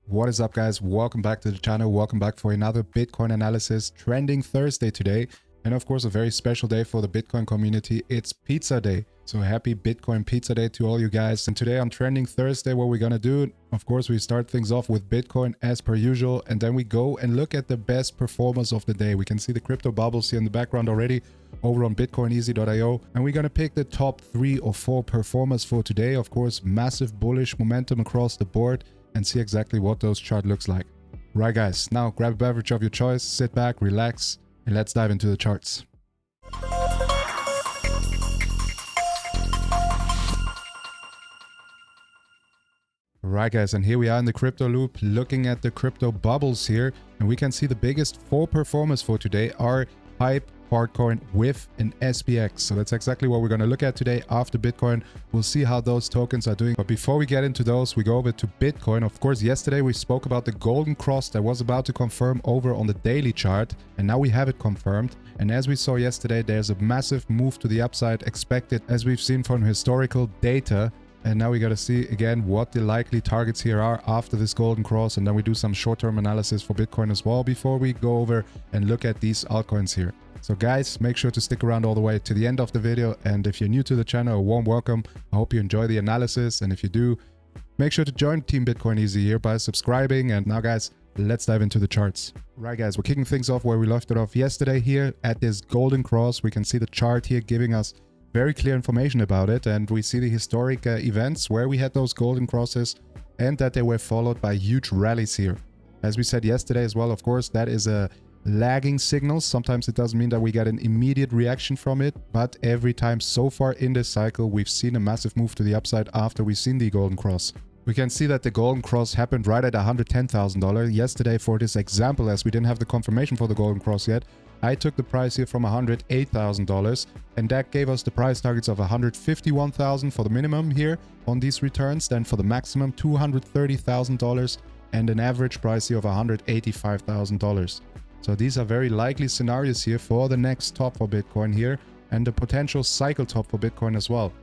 What is up, guys? Welcome back to the channel. Welcome back for another Bitcoin analysis. Trending Thursday today, and of course a very special day for the Bitcoin community. It's pizza day, so happy Bitcoin pizza day to all you guys. And today on Trending Thursday, what we're gonna do, of course, we start things off with Bitcoin as per usual, and then we go and look at the best performers of the day. We can see the crypto bubbles here in the background already over on bitcoineasy.io, and we're gonna pick the top 3 or 4 performers for today. Of course, massive bullish momentum across the board, and see exactly what those chart looks like. Right, guys, now grab a beverage of your choice, sit back, relax, and let's dive into the charts. Right, guys, and here we are in the crypto loop looking at the crypto bubbles here, and we can see the biggest 4 performers for today are Hype, Fartcoin, with an SPX. So that's exactly what we're going to look at today after Bitcoin. We'll see how those tokens are doing. But before we get into those, we go over to Bitcoin. Of course, yesterday we spoke about the golden cross that was about to confirm over on the daily chart. And now we have it confirmed. And as we saw yesterday, there's a massive move to the upside expected, as we've seen from historical data. And now we got to see again what the likely targets here are after this golden cross. And then we do some short-term analysis for Bitcoin as well before we go over and look at these altcoins here. So guys, make sure to stick around all the way to the end of the video. And if you're new to the channel, a warm welcome. I hope you enjoy the analysis. And if you do, make sure to join Team Bitcoin Easy here by subscribing. And now, guys, let's dive into the charts. Right, guys, we're kicking things off where we left it off yesterday here at this golden cross. We can see the chart here giving us very clear information about it. And we see the historic events where we had those golden crosses and that they were followed by huge rallies here. As we said yesterday as well, of course, that is a lagging signals. Sometimes it doesn't mean that we get an immediate reaction from it, but every time so far in this cycle, we've seen a massive move to the upside after we've seen the golden cross. We can see that the golden cross happened right at $110,000 yesterday. For this example, as we didn't have the confirmation for the golden cross yet, I took the price here from $108,000, and that gave us the price targets of $151,000 for the minimum here on these returns, then for the maximum $230,000, and an average price here of $185,000. So these are very likely scenarios here for the next top for Bitcoin here, and the potential cycle top for Bitcoin as well.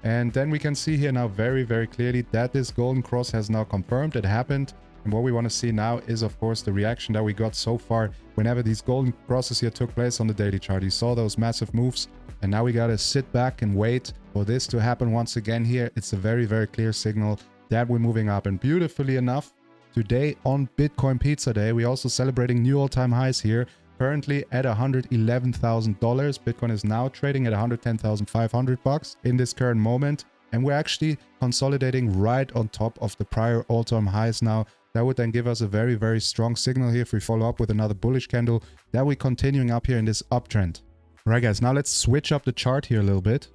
And then we can see here now very, very clearly that this golden cross has now confirmed it happened. And what we want to see now is, of course, the reaction that we got so far whenever these golden crosses here took place on the daily chart. You saw those massive moves, and now we got to sit back and wait for this to happen once again here. It's a very, very clear signal that we're moving up. And beautifully enough, today on Bitcoin Pizza Day, we're also celebrating new all-time highs here, currently at $111,000. Bitcoin is now trading at $110,500 in this current moment, and we're actually consolidating right on top of the prior all-time highs now. That would then give us a very, very strong signal here if we follow up with another bullish candle that we're continuing up here in this uptrend. Right, guys, now let's switch up the chart here a little bit.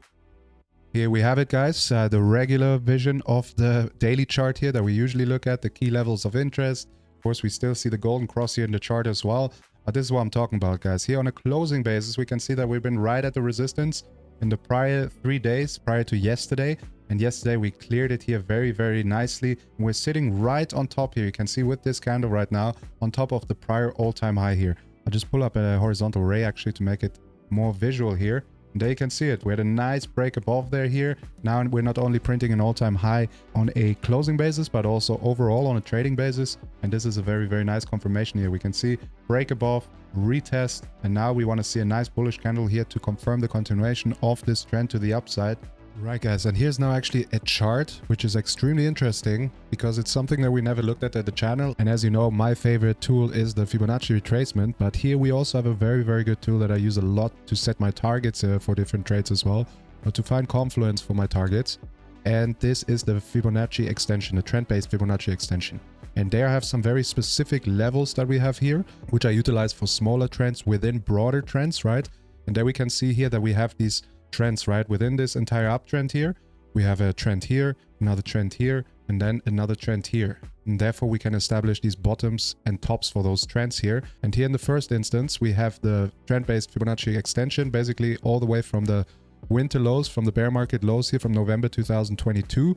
Here we have it, guys, the regular vision of the daily chart here that we usually look at, the key levels of interest. Of course, we still see the golden cross here in the chart as well, but this is what I'm talking about, guys. Here on a closing basis, we can see that we've been right at the resistance in the prior 3 days prior to yesterday, and yesterday we cleared it here very, very nicely, and we're sitting right on top here. You can see with this candle right now on top of the prior all-time high here. I'll just pull up a horizontal ray actually to make it more visual here. And there you can see it. We had a nice break above there here. Now we're not only printing an all-time high on a closing basis, but also overall on a trading basis. And this is a very, very nice confirmation here. We can see break above, retest, and now we want to see a nice bullish candle here to confirm the continuation of this trend to the upside. Right, guys, and here's now actually a chart which is extremely interesting because it's something that we never looked at the channel. And as you know, my favorite tool is the Fibonacci retracement, but here we also have a very, very good tool that I use a lot to set my targets for different trades as well, or to find confluence for my targets. And this is the Fibonacci extension, the trend-based Fibonacci extension. And there I have some very specific levels that we have here, which I utilize for smaller trends within broader trends, right? And there we can see here that we have these trends right within this entire uptrend here. We have a trend here, another trend here, and then another trend here, and therefore we can establish these bottoms and tops for those trends here. And here in the first instance, we have the trend-based Fibonacci extension, basically all the way from the winter lows, from the bear market lows here from November 2022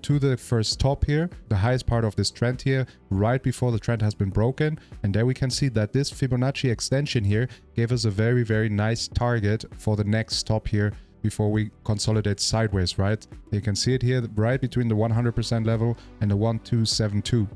to the first top here, the highest part of this trend here, right before the trend has been broken. And there we can see that this Fibonacci extension here gave us a very, very nice target for the next top here before we consolidate sideways, right? You can see it here right between the 100% level and the 1272.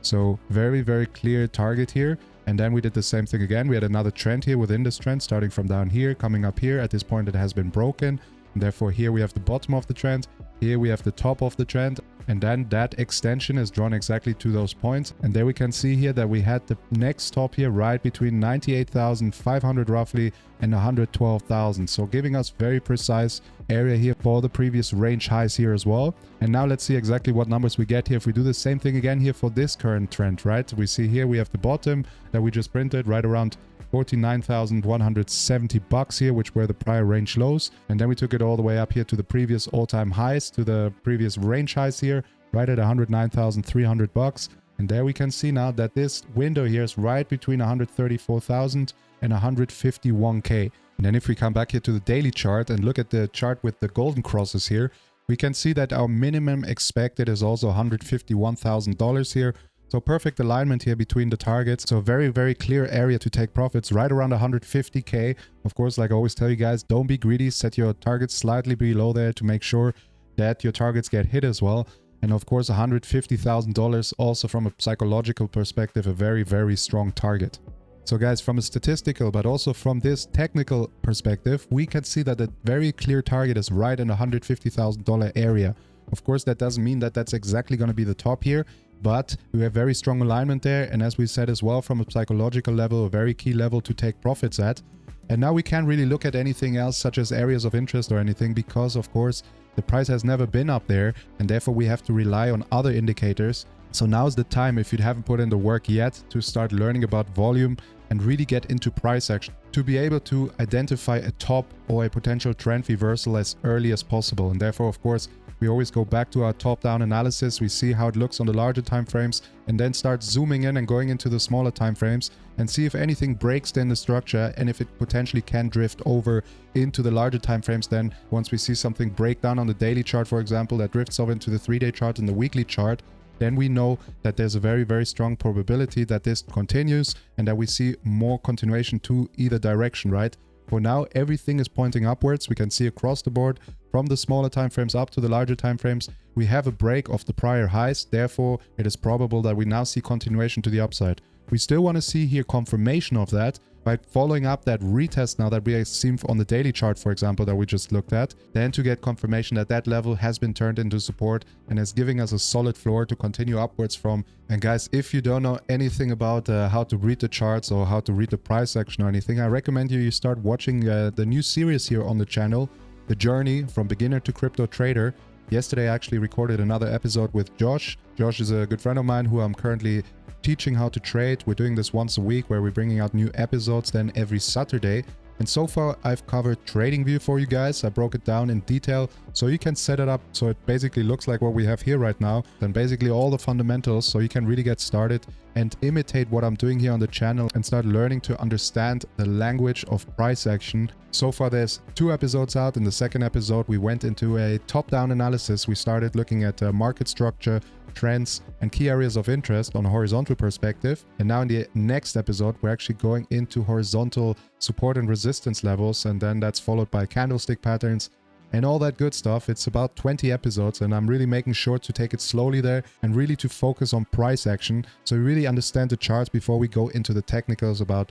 So very, very clear target here. And then we did the same thing again. We had another trend here within this trend, starting from down here, coming up here. At this point, it has been broken. And therefore, here we have the bottom of the trend. Here we have the top of the trend. And then that extension is drawn exactly to those points. And there we can see here that we had the next top here right between 98,500 roughly and 112,000. So giving us very precise area here for the previous range highs here as well. And now let's see exactly what numbers we get here. If we do the same thing again here for this current trend, right? We see here we have the bottom that we just printed right around 49,170 bucks here, which were the prior range lows. And then we took it all the way up here to the previous all-time highs, to the previous range highs here, right at 109,300 bucks. And there we can see now that this window here is right between 134,000 and 151K. And then if we come back here to the daily chart and look at the chart with the golden crosses here, we can see that our minimum expected is also $151,000 here. So perfect alignment here between the targets. So very, very clear area to take profits right around 150K. Of course, like I always tell you guys, don't be greedy. Set your targets slightly below there to make sure that your targets get hit as well. And of course, $150,000 also from a psychological perspective, a very, very strong target. So guys, from a statistical, but also from this technical perspective, we can see that a very clear target is right in the $150,000 area. Of course, that doesn't mean that that's exactly going to be the top here, but we have very strong alignment there. And as we said as well, from a psychological level, a very key level to take profits at. And now we can't really look at anything else such as areas of interest or anything because, of course, the price has never been up there and therefore we have to rely on other indicators. So now's the time, if you haven't put in the work yet, to start learning about volume and really get into price action to be able to identify a top or a potential trend reversal as early as possible. And therefore, of course, we always go back to our top-down analysis. We see how it looks on the larger time frames and then start zooming in and going into the smaller time frames and see if anything breaks in the structure and if it potentially can drift over into the larger time frames. Then once we see something break down on the daily chart, for example, that drifts over into the 3-day chart and the weekly chart, then we know that there's a very, very strong probability that this continues and that we see more continuation to either direction, right? For now, everything is pointing upwards. We can see across the board from the smaller time frames up to the larger time frames, we have a break of the prior highs. Therefore, it is probable that we now see continuation to the upside. We still want to see here confirmation of that by following up that retest now that we have seen on the daily chart, for example, that we just looked at, then to get confirmation that that level has been turned into support and is giving us a solid floor to continue upwards from. And guys, if you don't know anything about how to read the charts or how to read the price action or anything, I recommend you start watching the new series here on the channel, The Journey from Beginner to Crypto Trader. Yesterday I actually recorded another episode with Josh. Josh is a good friend of mine who I'm currently teaching how to trade. We're doing this once a week where we're bringing out new episodes then every Saturday. And so far I've covered TradingView for you guys. I broke it down in detail so you can set it up so it basically looks like what we have here right now. Then basically all the fundamentals so you can really get started and imitate what I'm doing here on the channel and start learning to understand the language of price action. So far there's 2 episodes out. In the second episode we went into a top-down analysis. We started looking at market structure, trends and key areas of interest on a horizontal perspective. And now in the next episode, we're actually going into horizontal support and resistance levels. And then that's followed by candlestick patterns and all that good stuff. It's about 20 episodes and I'm really making sure to take it slowly there and really to focus on price action. So we really understand the charts before we go into the technicals about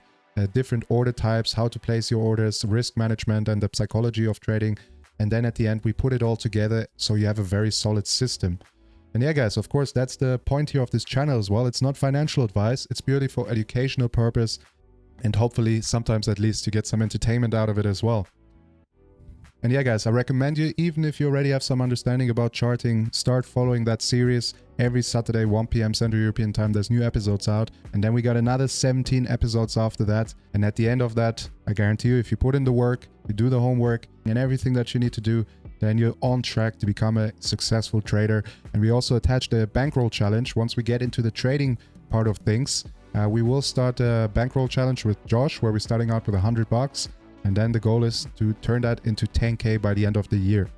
different order types, how to place your orders, risk management and the psychology of trading. And then at the end, we put it all together so you have a very solid system. And yeah, guys, of course, that's the point here of this channel as well. It's not financial advice. It's purely for educational purpose. And hopefully, sometimes at least, you get some entertainment out of it as well. And yeah, guys, I recommend you, even if you already have some understanding about charting, start following that series. Every Saturday, 1 p.m. Central European Time, there's new episodes out. And then we got another 17 episodes after that. And at the end of that, I guarantee you, if you put in the work, you do the homework and everything that you need to do, then you're on track to become a successful trader. And we also attached a bankroll challenge. Once we get into the trading part of things, we will start a bankroll challenge with Josh, where we're starting out with $100. And then the goal is to turn that into 10K by the end of the year.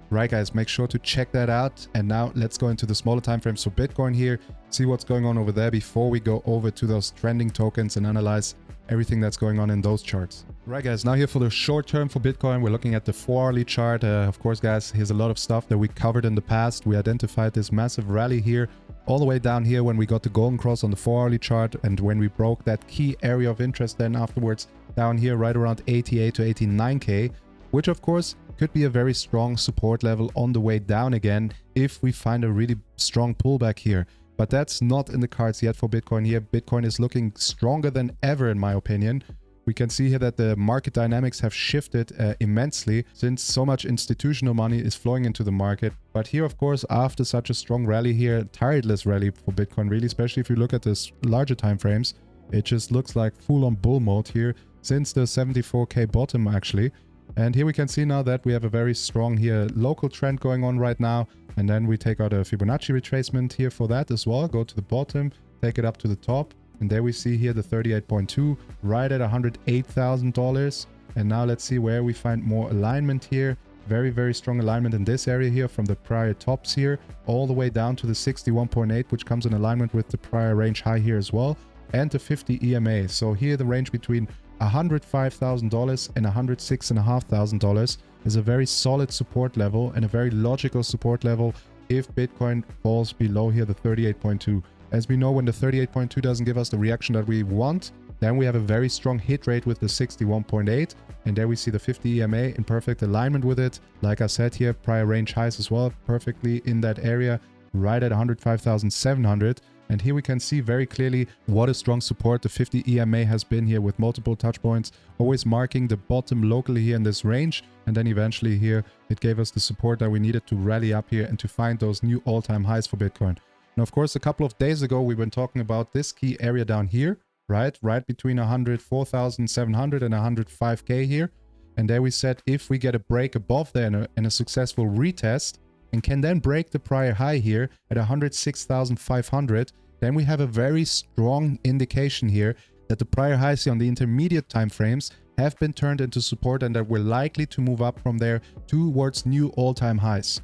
Right, guys, make sure to check that out. And now let's go into the smaller time frames for Bitcoin here, see what's going on over there before we go over to those trending tokens and analyze everything that's going on in those charts. Right guys, now here for the short term for Bitcoin, we're looking at the 4-hourly chart. Of course guys, here's a lot of stuff that we covered in the past. We identified this massive rally here all the way down here when we got the golden cross on the 4-hourly chart, and when we broke that key area of interest then afterwards down here right around 88 to 89k, which of course could be a very strong support level on the way down again if we find a really strong pullback here. But that's not in the cards yet for Bitcoin here. Bitcoin is looking stronger than ever in my opinion. We can see here that the market dynamics have shifted immensely since so much institutional money is flowing into the market. But here, of course, after such a strong rally here, tireless rally for Bitcoin really, especially if you look at this larger time frames, it just looks like full-on bull mode here since the 74k bottom actually. And here we can see now that we have a very strong here local trend going on right now. And then we take out a Fibonacci retracement here for that as well. Go to the bottom, take it up to the top. And there we see here the 38.2 right at $108,000. And now let's see where we find more alignment here. Very, very strong alignment in this area here from the prior tops here all the way down to the 61.8, which comes in alignment with the prior range high here as well. And the 50 EMA. So here the range between $105,000 and $106,500 is a very solid support level and a very logical support level if Bitcoin falls below here the 38.2. As we know, when the 38.2 doesn't give us the reaction that we want, then we have a very strong hit rate with the 61.8. And there we see the 50 EMA in perfect alignment with it. Like I said here, prior range highs as well, perfectly in that area, right at 105,700. And here we can see very clearly what a strong support the 50 EMA has been here with multiple touch points, always marking the bottom locally here in this range. And then eventually here, it gave us the support that we needed to rally up here and to find those new all-time highs for Bitcoin. Now, of course, a couple of days ago, we've been talking about this key area down here, right between 104,700 and 105k here. And there we said if we get a break above there and a successful retest, and can then break the prior high here at 106,500, then we have a very strong indication here that the prior highs here on the intermediate time frames have been turned into support and that we're likely to move up from there towards new all-time highs.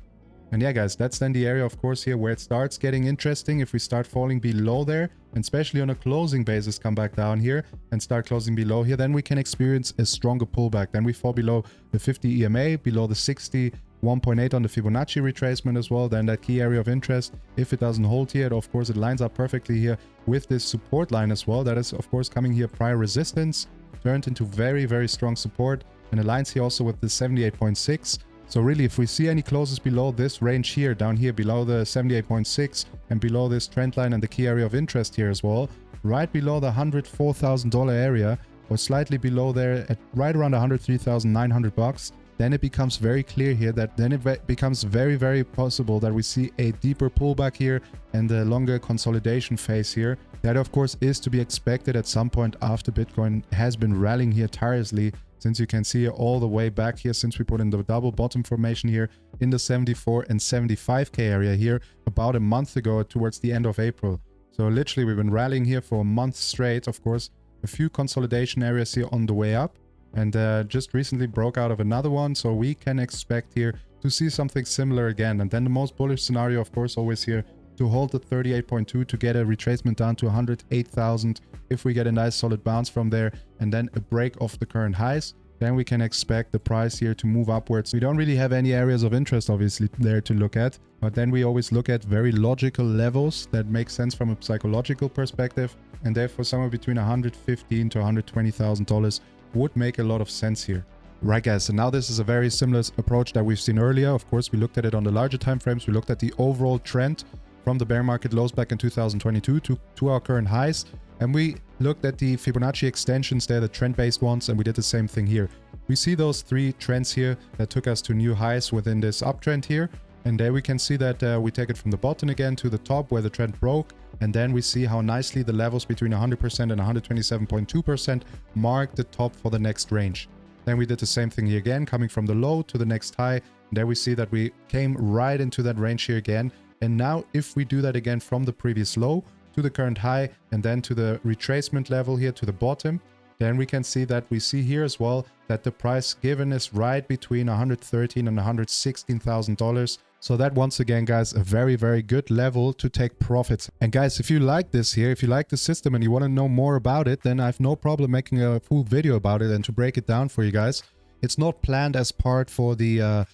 And yeah guys, that's then the area of course here where it starts getting interesting. If we start falling below there, and especially on a closing basis come back down here and start closing below here, then we can experience a stronger pullback. Then we fall below the 50 EMA, below the 61.8 on the Fibonacci retracement as well. Then that key area of interest, if it doesn't hold here, of course it lines up perfectly here with this support line as well. That is of course coming here prior resistance, turned into very, very strong support, and aligns here also with the 78.6. So really, if we see any closes below this range here, down here below the 78.6 and below this trend line and the key area of interest here as well, right below the $104,000 area or slightly below there at right around $103,900, then it becomes very clear here that then it becomes very, very possible that we see a deeper pullback here and a longer consolidation phase here. That of course is to be expected at some point after Bitcoin has been rallying here tirelessly, since you can see all the way back here since we put in the double bottom formation here in the 74 and 75k area here about a month ago towards the end of April. So literally we've been rallying here for a month straight. Of course, a few consolidation areas here on the way up, and just recently broke out of another one. So we can expect here to see something similar again. And then the most bullish scenario, of course, always here to hold the 38.2 to get a retracement down to 108,000. If we get a nice solid bounce from there and then a break off the current highs, then we can expect the price here to move upwards. We don't really have any areas of interest obviously there to look at, but then we always look at very logical levels that make sense from a psychological perspective, and therefore somewhere between $115,000 to $120,000 would make a lot of sense here. Right guys, so now this is a very similar approach that we've seen earlier. Of course, we looked at it on the larger time frames. We looked at the overall trend from the bear market lows back in 2022 to our current highs. And we looked at the Fibonacci extensions there, the trend-based ones, and we did the same thing here. We see those three trends here that took us to new highs within this uptrend here. And there we can see that we take it from the bottom again to the top where the trend broke. And then we see how nicely the levels between 100% and 127.2% mark the top for the next range. Then we did the same thing here again, coming from the low to the next high. And there we see that we came right into that range here again. And now if we do that again from the previous low to the current high and then to the retracement level here to the bottom, then we can see that we see here as well that the price given is right between $113,000 and $116,000. So that once again, guys, a very, very good level to take profits. And guys, if you like this here, if you like the system and you want to know more about it, then I have no problem making a full video about it and to break it down for you guys. It's not planned as part for the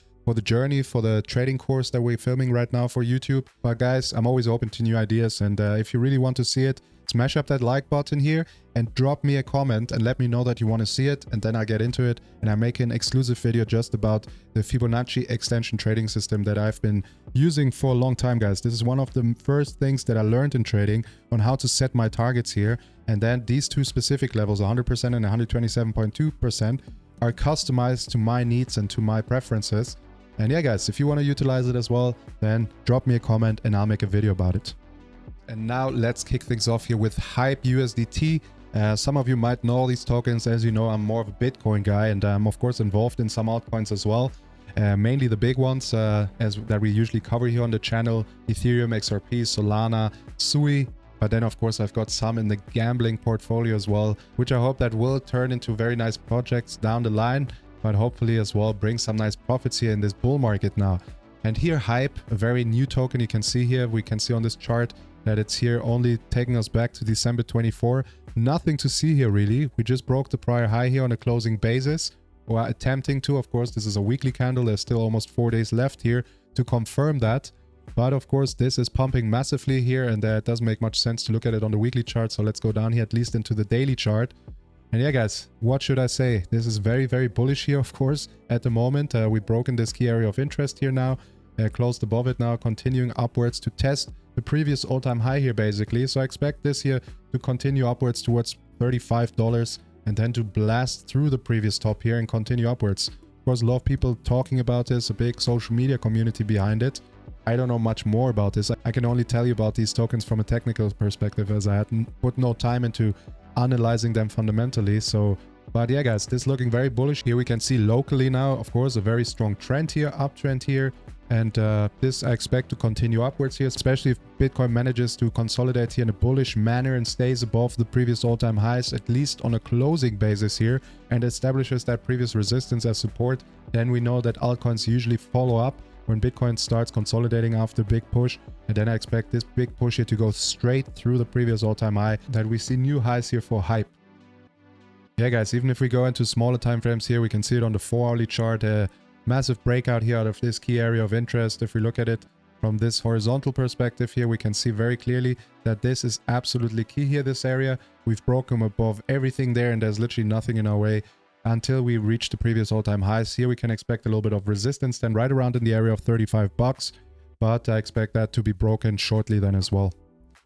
journey, for the trading course that we're filming right now for YouTube. But guys, I'm always open to new ideas. And if you really want to see it, smash up that like button here and drop me a comment and let me know that you want to see it, and then I get into it and I make an exclusive video just about the Fibonacci extension trading system that I've been using for a long time, guys. This is one of the first things that I learned in trading on how to set my targets here, and then these two specific levels, 100% and 127.2%, are customized to my needs and to my preferences. And yeah, guys, if you want to utilize it as well, then drop me a comment and I'll make a video about it. And now let's kick things off here with Hype USDT. Some of you might know these tokens. As you know, I'm more of a Bitcoin guy, and I'm of course involved in some altcoins as well. Mainly the big ones that we usually cover here on the channel: Ethereum, XRP, Solana, Sui. But then of course I've got some in the gambling portfolio as well, which I hope that will turn into very nice projects down the line, but hopefully as well bring some nice profits here in this bull market now. And here Hype, a very new token you can see here. We can see on this chart that it's here only taking us back to December 24. Nothing to see here really. We just broke the prior high here on a closing basis, or attempting to. Of course, this is a weekly candle. There's still almost 4 days left here to confirm that. But of course, this is pumping massively here, and it doesn't make much sense to look at it on the weekly chart. So let's go down here at least into the daily chart. And yeah, guys, what should I say? This is very, very bullish here, of course, at the moment. We've broken this key area of interest here now. Closed above it now, continuing upwards to test the previous all-time high here basically. So I expect this here to continue upwards towards $35 and then to blast through the previous top here and continue upwards. Of course, a lot of people talking about this, a big social media community behind it. I don't know much more about this. I can only tell you about these tokens from a technical perspective, as I hadn't put no time into analyzing them fundamentally. But yeah, guys, this is looking very bullish. Here we can see locally now, of course, a very strong trend here, uptrend here. And this I expect to continue upwards here, especially if Bitcoin manages to consolidate here in a bullish manner and stays above the previous all-time highs, at least on a closing basis here, and establishes that previous resistance as support. Then we know that altcoins usually follow up when Bitcoin starts consolidating after big push. And then I expect this big push here to go straight through the previous all-time high, that we see new highs here for Hype. Yeah, guys, even if we go into smaller time frames here, we can see it on the 4-hourly chart. Massive breakout here out of this key area of interest. If we look at it from this horizontal perspective here, we can see very clearly that this is absolutely key here, this area. We've broken above everything there, and there's literally nothing in our way until we reach the previous all-time highs. Here we can expect a little bit of resistance then right around in the area of $35, but I expect that to be broken shortly then as well.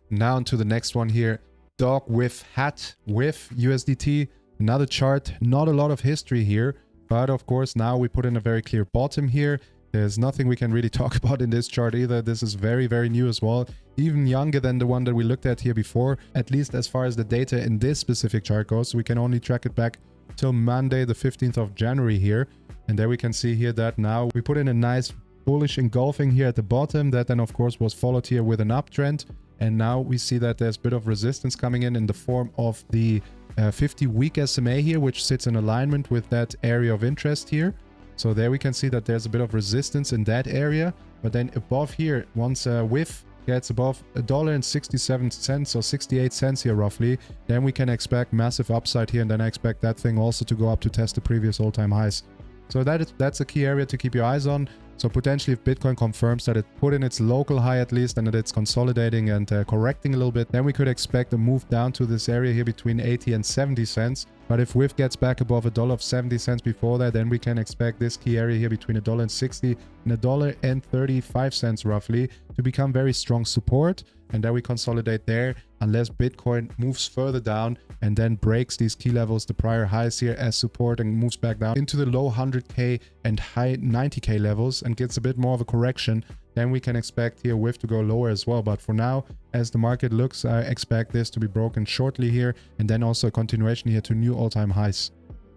Now into the next one here, Dog with Hat with USDT. Another chart, not a lot of history here. But of course, now we put in a very clear bottom here. There's nothing we can really talk about in this chart either. This is very, very new as well. Even younger than the one that we looked at here before, at least as far as the data in this specific chart goes. We can only track it back till Monday, the 15th of January here. And there we can see here that now we put in a nice bullish engulfing here at the bottom. That then, of course, was followed here with an uptrend. And now we see that there's a bit of resistance coming in the form of the 50-week SMA here, which sits in alignment with that area of interest here. So there we can see that there's a bit of resistance in that area. But then above here, once WIF gets above $1.67 or 68 cents here roughly, then we can expect massive upside here. And then I expect that thing also to go up to test the previous all-time highs. So that's a key area to keep your eyes on. So potentially if Bitcoin confirms that it put in its local high at least, and that it's consolidating and correcting a little bit, then we could expect a move down to this area here between 80 and 70 cents. But if WIF gets back above $1.70 before that, then we can expect this key area here between $1.60 and $1.35 roughly to become very strong support. And then we consolidate there unless Bitcoin moves further down and then breaks these key levels, the prior highs here as support, and moves back down into the low 100K and high 90K levels and gets a bit more of a correction. Then we can expect here WIF to go lower as well. But for now, as the market looks, I expect this to be broken shortly here, and then also a continuation here to new all-time highs.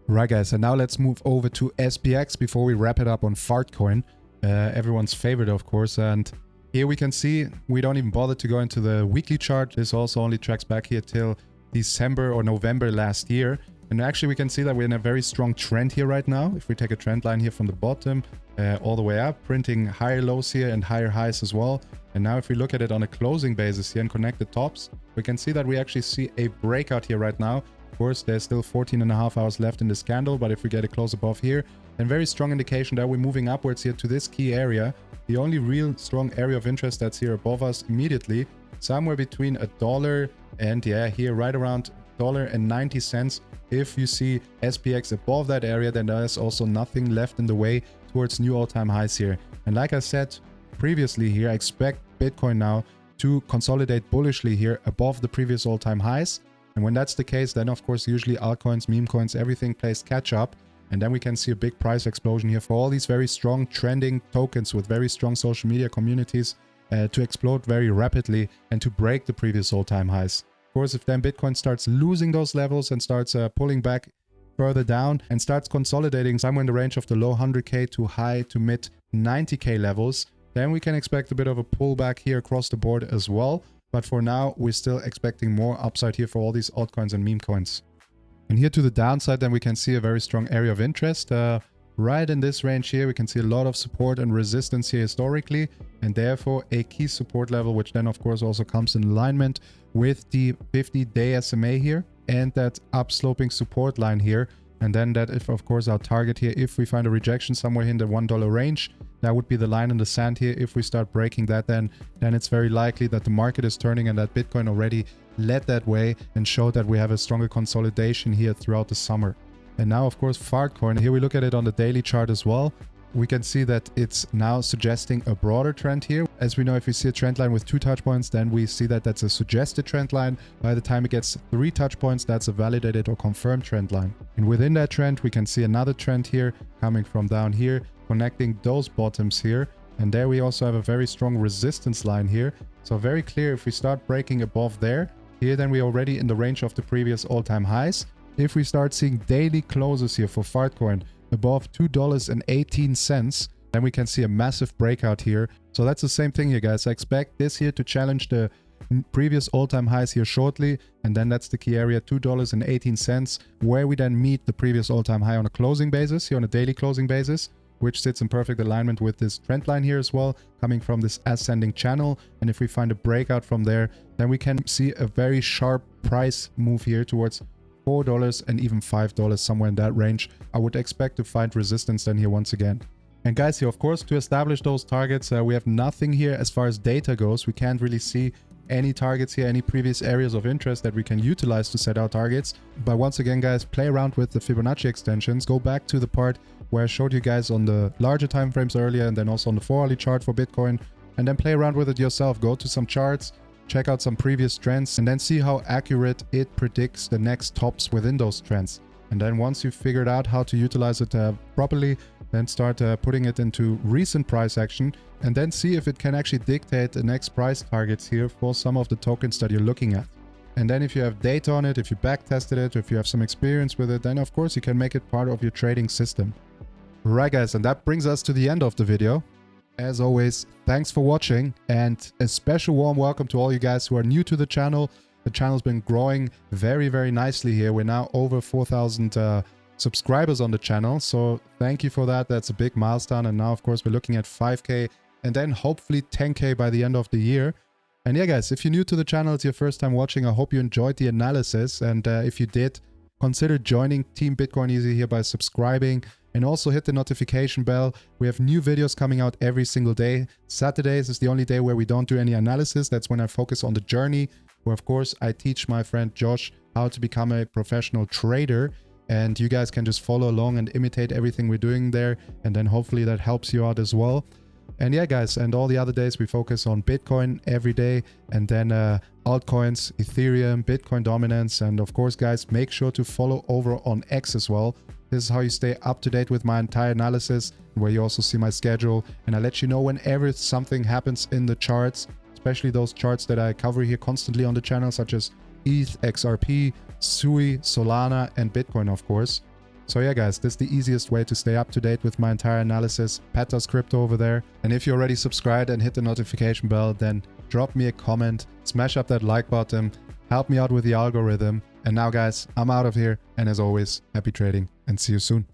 Right, guys, and now let's move over to SPX before we wrap it up on Fartcoin, everyone's favorite, of course. And here we can see we don't even bother to go into the weekly chart. This also only tracks back here till December or November last year. And actually we can see that we're in a very strong trend here right now. If we take a trend line here from the bottom all the way up, printing higher lows here and higher highs as well. And now if we look at it on a closing basis here and connect the tops, we can see that we actually see a breakout here right now. Of course, there's still 14.5 hours left in this candle, but if we get a close above here, then very strong indication that we're moving upwards here to this key area. The only real strong area of interest that's here above us immediately, somewhere between $1 and here right around $1.90. If you see SPX above that area, then there's also nothing left in the way towards new all-time highs here. And like I said previously here, I expect Bitcoin now to consolidate bullishly here above the previous all-time highs. And when that's the case, then of course usually altcoins, meme coins, everything plays catch up. And then we can see a big price explosion here for all these very strong trending tokens with very strong social media communities to explode very rapidly and to break the previous all-time highs. Of course, if then Bitcoin starts losing those levels and starts pulling back further down and starts consolidating somewhere in the range of the low 100k to high to mid 90k levels, then we can expect a bit of a pullback here across the board as well. But for now, we're still expecting more upside here for all these altcoins and meme coins. And here to the downside, then we can see a very strong area of interest. Right in this range here, we can see a lot of support and resistance here historically, and therefore a key support level, which then of course also comes in alignment with the 50-day SMA here and that upsloping support line here. And then that is of course our target here. If we find a rejection somewhere in the $1 range, that would be the line in the sand here. If we start breaking that, then it's very likely that the market is turning and that Bitcoin already led that way and showed that we have a stronger consolidation here throughout the summer. And now, of course, Fartcoin, here we look at it on the daily chart as well. We can see that it's now suggesting a broader trend here. As we know, if we see a trend line with 2 touch points, then we see that that's a suggested trend line. By the time it gets 3 touch points, that's a validated or confirmed trend line. And within that trend, we can see another trend here coming from down here, connecting those bottoms here. And there we also have a very strong resistance line here. So very clear, if we start breaking above there, here then we're already in the range of the previous all-time highs. If we start seeing daily closes here for Fartcoin above $2.18, then we can see a massive breakout here. So that's the same thing here, guys. I expect this here to challenge the previous all-time highs here shortly. And then that's the key area, $2.18, where we then meet the previous all-time high on a closing basis, here on a daily closing basis, which sits in perfect alignment with this trend line here as well, coming from this ascending channel. And if we find a breakout from there, then we can see a very sharp price move here towards $4 and even $5, somewhere in that range. I would expect to find resistance then here once again. And guys, here of course, to establish those targets, we have nothing here as far as data goes. We can't really see any targets here, any previous areas of interest that we can utilize to set our targets. But once again, guys, play around with the Fibonacci extensions. Go back to the part where I showed you guys on the larger time frames earlier, and then also on the 4-hourly chart for Bitcoin, and then play around with it yourself. Go to some charts, check out some previous trends, and then see how accurate it predicts the next tops within those trends. And then once you've figured out how to utilize it properly, then start putting it into recent price action, and then see if it can actually dictate the next price targets here for some of the tokens that you're looking at. And then if you have data on it, if you backtested it, if you have some experience with it, then of course you can make it part of your trading system. Right, guys, and that brings us to the end of the video. As always, thanks for watching, and a special warm welcome to all you guys who are new to the channel. The channel's been growing very, very nicely here. We're now over 4,000 subscribers on the channel, so thank you for that. That's a big milestone. And now, of course, we're looking at 5k and then hopefully 10k by the end of the year. And yeah, guys, if you're new to the channel, it's your first time watching, I hope you enjoyed the analysis. And if you did, consider joining Team Bitcoin Easy here by subscribing. And also hit the notification bell. We have new videos coming out every single day. Saturdays is the only day where we don't do any analysis. That's when I focus on the journey, where of course I teach my friend Josh how to become a professional trader. And you guys can just follow along and imitate everything we're doing there. And then hopefully that helps you out as well. And yeah, guys, and all the other days we focus on Bitcoin every day, and then altcoins, Ethereum, Bitcoin dominance. And of course, guys, make sure to follow over on X as well. This is how you stay up to date with my entire analysis, where you also see my schedule. And I let you know whenever something happens in the charts, especially those charts that I cover here constantly on the channel, such as ETH, XRP, SUI, Solana, and Bitcoin, of course. So yeah, guys, this is the easiest way to stay up to date with my entire analysis. Pat does crypto over there. And if you're already subscribed and hit the notification bell, then drop me a comment, smash up that like button, help me out with the algorithm. And now guys, I'm out of here. And as always, happy trading and see you soon.